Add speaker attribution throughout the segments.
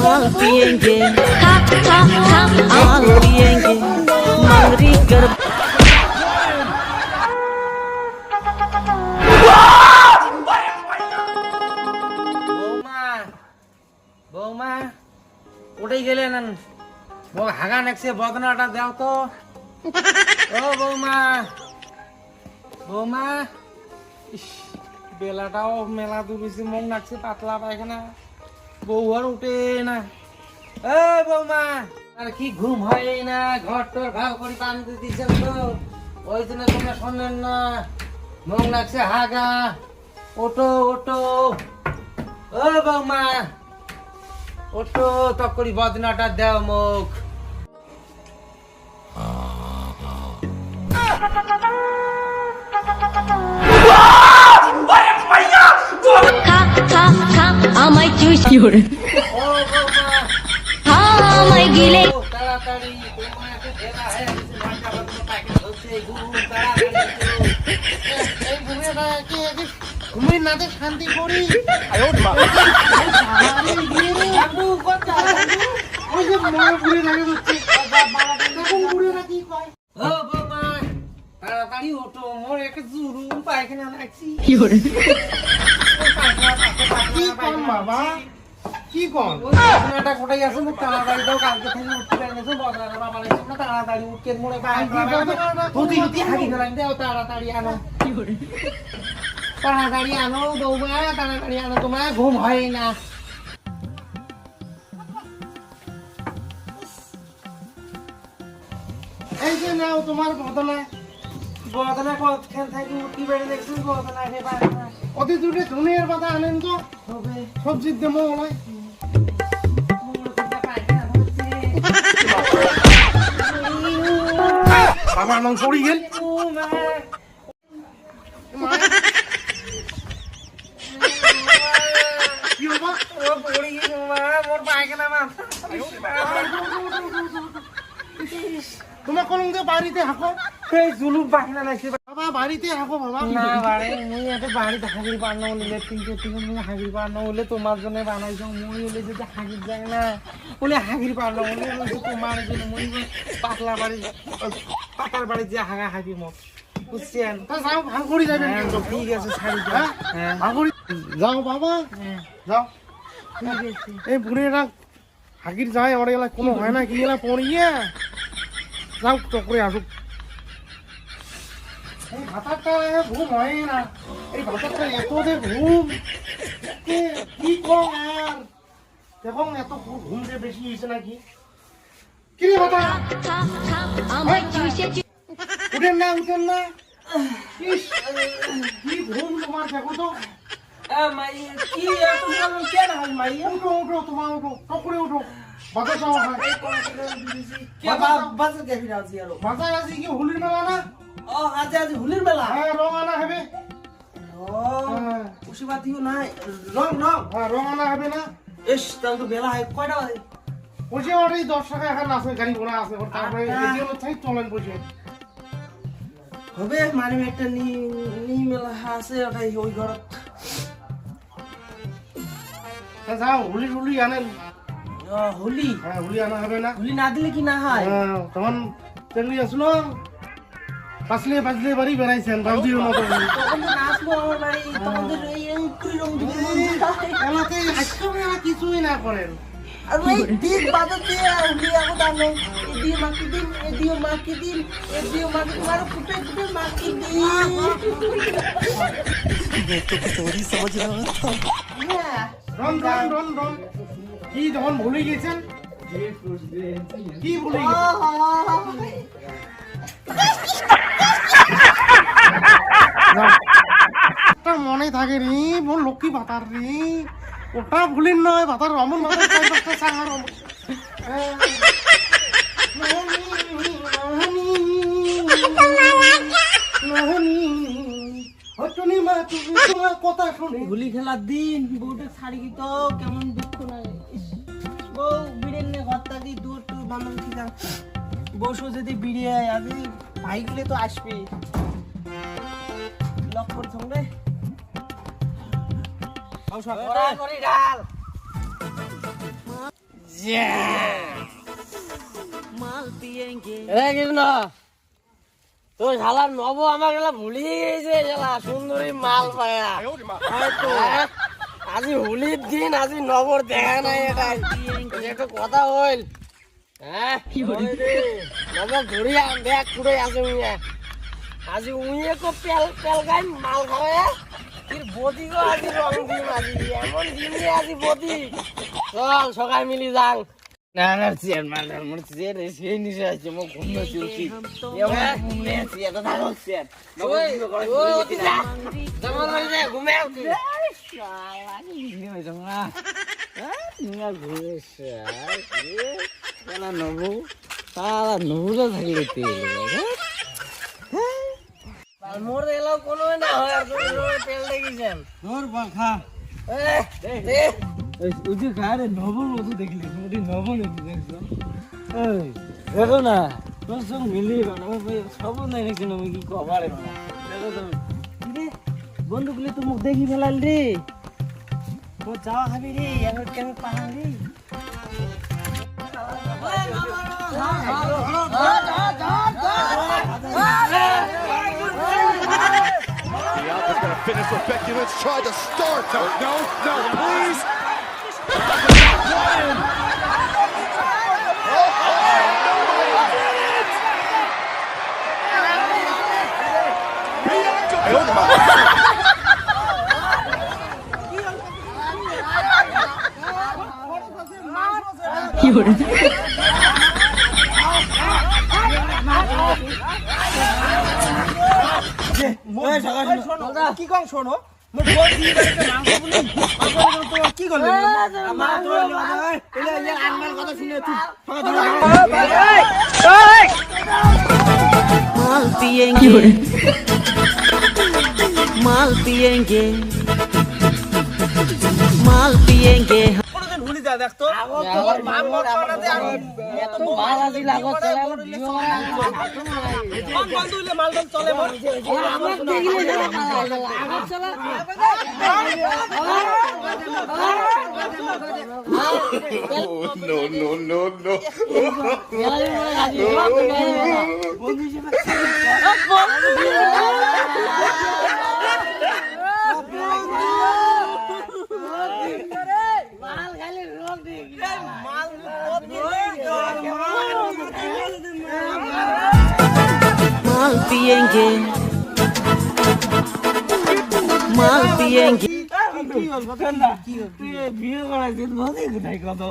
Speaker 1: कमाल पिएंगे कमाल पिएंगे मंगरी कर
Speaker 2: বৌমা উঠে গেলেন হাগা নেক্সে বদনাটা দাও তো ও বৌমা বৌমা বেলাটাও মেলা দুবেশি মন লাগছে পাতলা পায়খানা বউ আর উঠে না এ বৌমা আর কি ঘুম হয় না ঘর তোর ভাগ করে টানতে দিচ্ছেন তো ওই জন্য তোমরা শোনেন না মন লাগছে হাগা ওটো ওটো ও বৌমা ওটো তকরি বদনাটা দাও মুখ
Speaker 1: আমায় চুষ কি করে
Speaker 2: ও বৌমা
Speaker 1: আমায় গিলে
Speaker 2: তাড়াতাড়ি তোমার একটা ভেলা হয়ে গেছে ঘন্টা বাজে পায়খানা হচ্ছে ঘুম তাড়াতাড়ি এই ঘুমেটা কি ঘুমের নাতে শান্তি করি ওই যে মনে ঘুরে লাগে হচ্ছে কি কয় ও বাবা তাড়াতাড়ি ওঠো মোর একটা জুরু পায়খানা লাগছি
Speaker 1: কি করে
Speaker 2: কি কোন বাবা কি কোন বদনাটা কোথায় আছে মুখ তাড়াতাড়ি দাও কালকে থেকে উঠতে পারছো বদনাটা বাবা লাগছে না তাড়াতাড়ি উঠকে মোরে পায়খানা হতি হতি হাগি ফেলাই দাও তাড়াতাড়ি আনো
Speaker 1: কি করে
Speaker 2: তাড়াতাড়ি আনো বৌমা তাড়াতাড়ি আনো তোমার ঘুম হয় না এই যে নাও তোমার বদনা বদনা কতক্ষণ থাকি উঠি বেড়ে দেখছেন বদনা কে পারে না অতি দূরে ধুনিয়ার পাতা আনেন তো হবে সবজির দামও হয় বাবা নং পড়ি গেল কি বাবা ও পড়ি গেল মা মোর পায়খানা মা তোমার কলম দিয়ে বাড়িতে হাঁকো সেই জুলুম পায়খানা লাগছে বাবা বাড়িতে হাঁকো বাবা না বাড়ি মুই একটা বাড়িতে হাগির পার না হলে তিনটে তিনটে মুই হাগির পার না হলে তোমার জন্য বানাইছো মুই হলে যদি হাগির যায় না বলে হাগির পার না হলে তোমার জন্য মুই পাতলা বাড়ি পাতার বাড়ি যে হাগা হাগি মত বুঝছেন যাও ভাঙড়ি যাবেন কিন্তু ঠিক আছে ছাড়ি দাও হ্যাঁ ভাঙড়ি যাও বাবা যাও ঠিক আছে এই বুড়িটা হাগির যায় ওরে এলা কোনো হয় না কি এলা পড়িয়ে যাও তো করে আসুক এই ভাতারটা ঘুম হয় না এই ভাতারটা এত ঘুম কি কম আর দেখো এত ঘুম যে বেশি হয়েছে নাকি কি রে ভাতা
Speaker 1: আমায় চুষে
Speaker 2: উঠেন না ইস, কি ঘুম তোমার দেখো তো উঠো উঠো তোমার উঠো টকরে উঠো বাজার যাওয়া হয় বাজার আছে কি হুলির মেলা না
Speaker 3: হুলির মেলা
Speaker 2: হ্যাঁ রং আনা হবে হ্যাঁ রং আনা হবে না
Speaker 3: এস তাহলে তো বেলা হয় কয়টা বাজে
Speaker 2: বসে ওটাই 10 টাকা এখন আছে গাড়ি ঘোড়া আছে তারপরে এটিএম চাই চলেন বসে
Speaker 3: হবে মানে একটা নি মেলা আছে ওটাই ওই ঘরত
Speaker 2: যাও হুলি হুলি আনেন
Speaker 3: হোলি
Speaker 2: হ্যাঁ হুলি আনা হবে না
Speaker 3: হোলি না দিলে কি না হয়
Speaker 2: হ্যাঁ তখন চেঙ্গি আসলো পাঁচলে বাড়ি বেড়াইছেন বাবুজির মতো
Speaker 3: তখন তো না আসলো আমার বাড়ি তোমাদের এই তুই রং দিবি
Speaker 2: এলাকায় আজকে কিছুই না করেন
Speaker 3: আর ওই দিন বাজার দিয়ে হোলি আগো দানো এদিও মাকি দিন এদিও মাকি তোমার ফুটে ফুটে মাকি দিন হ্যাঁ
Speaker 2: রন কি যখন ভুলে গেছেন কি ভুলে গেছেন মনে থাকে রে মোর লক্ষ্মী ভাতার রে ওটা ভুলিন নয় ভাতার রমন কথা শুনে
Speaker 3: হোলি খেলার দিন বউটা শাড়ি তো কেমন দুঃখ লাগে বউ বিড়ের নে ঘর থাকি দূর টুর বান্ধব ঠিক বসু যদি বিড়িয়ে আজ ভাই গেলে তো আসবে লক করে সঙ্গে
Speaker 1: माल पिएंगे
Speaker 3: রে কৃষ্ণ তোর শালা নব আমার গেলা ভুলিয়ে গেছে শালা সুন্দরী মাল পায়া হয়তো আজি হোলির দিন আজি নবর দেখা নাই এটাই একটা কথা হইল হ্যাঁ নব ঘুরিয়া ব্যাগ কুড়ে আছে উইয়া আজি উইয়ে কো পেল পেল গাই মাল খাওয়া ফির বদি গো আজি রং দিন আজি এমন দিন রে আজি বদি চল সকাল মিলি যাং না না চেয়ারম্যান আমার চেয়ার সেই নিচে আছে মো ঘুমে চলছি এমন ঘুমে আছি এটা থাকো চেয়ার ওই জামান হইছে ঘুমে আছি শালা কি হইছে না নিয়া ঘুরে শালা নবু শালা নবুলা থাকলে তেল মোর এলো কোনো না হয় আর তেল দেখিছেন মোর বাখা দে ওই যে গাড়ি নবর মতো দেখলি ওই নবর মতো দেখছো এই দেখো না তোর সঙ্গে মিলিয়ে বানাবো সব নাই নাকি আমি কি কভারে দেখো তুমি রে বন্ধুগুলি তো মুখ দেখি ফেলাল রে ও যাওয়া খাবি রে এখন কেন পাহাড় রে
Speaker 4: Bianca's gonna finish what Becky Lynch tried to start. No, please.
Speaker 3: কি কম শোনো কি করলে কথা শুনে
Speaker 1: माल पिएंगे माल पिएंगे माल पिएंगे
Speaker 3: কোনদিন ভুলি যা দেখতো মাল চলে
Speaker 4: No.
Speaker 1: माल पिएंगे माल पिएंगे
Speaker 3: বিয়ে করাইছিস বলে কোথায় কত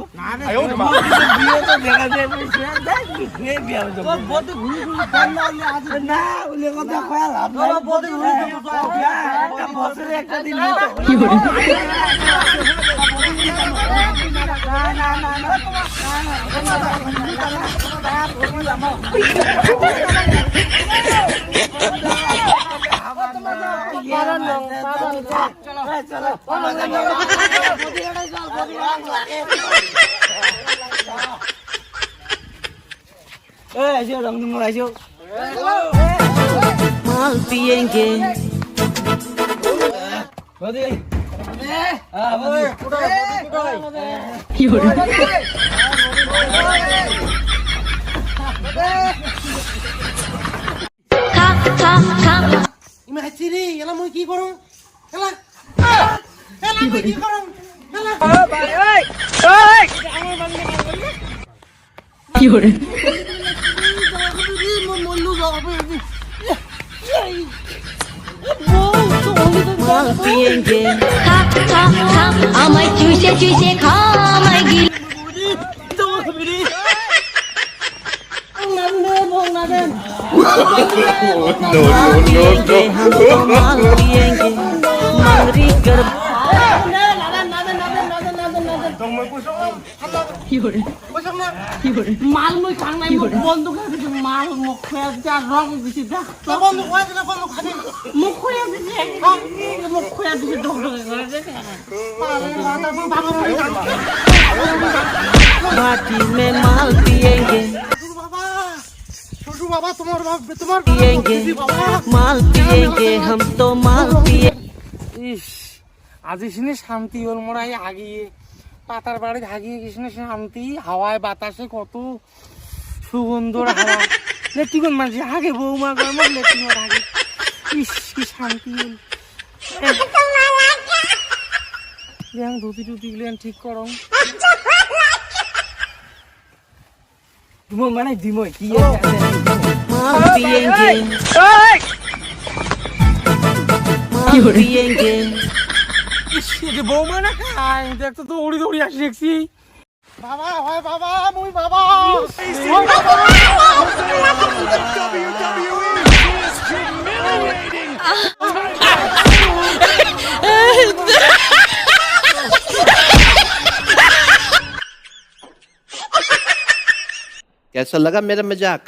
Speaker 3: বছরে একটা দিন
Speaker 1: माल पिएंगे खा खा खा
Speaker 2: ইমাচিরি এলা মই কি করুম এলা এলা মই কি করুম এলা
Speaker 1: কি করে माल पिएंगे खा खा खा আমায় চুষে চুষে খা আমায় গিলে माल पिएंगे हम तो माल पिएंगे मंगरी कर
Speaker 3: মাল মই খাং নাই বন্ধু খাইছে মাল মুখ খুয়া দিছে আর রং দিছে দেখ
Speaker 2: বন্ধু কই দিলে বন্ধু খাবি
Speaker 3: মুখ খুয়া দিছে মুখ খুয়া দিছে ঢক ঢক করে দেখে
Speaker 1: बाटी में माल पिएंगे
Speaker 2: ছোটু বাবা তোমার
Speaker 1: पिएंगे माल पिएंगे हम तो माल पिए
Speaker 2: ইস আজি সিনে শান্তি হল মোরা আগিয়ে পাতার বাড়ি হাগিয়ে কৃষ্ণ শান্তি, হাওয়ায় বাতাসে কত সুগন্ধর হাওয়া। লেট্রিকন মাঝে হাগে বৌমা গরম লেট্রিকন হাগে, ইস কি শান্তি। ধুতি টুতি গেলেন ঠিক করো মানে দিমই কি
Speaker 1: मार दिएंगे मार दिएंगे
Speaker 2: বৌমা না খায় দেখতো তো উড়ি দৌড়ি আসি দেখছি। বাবা হয় বাবা মুই বাবা
Speaker 4: WWE is humiliating.
Speaker 5: कैसा लगा मेरा मजाक?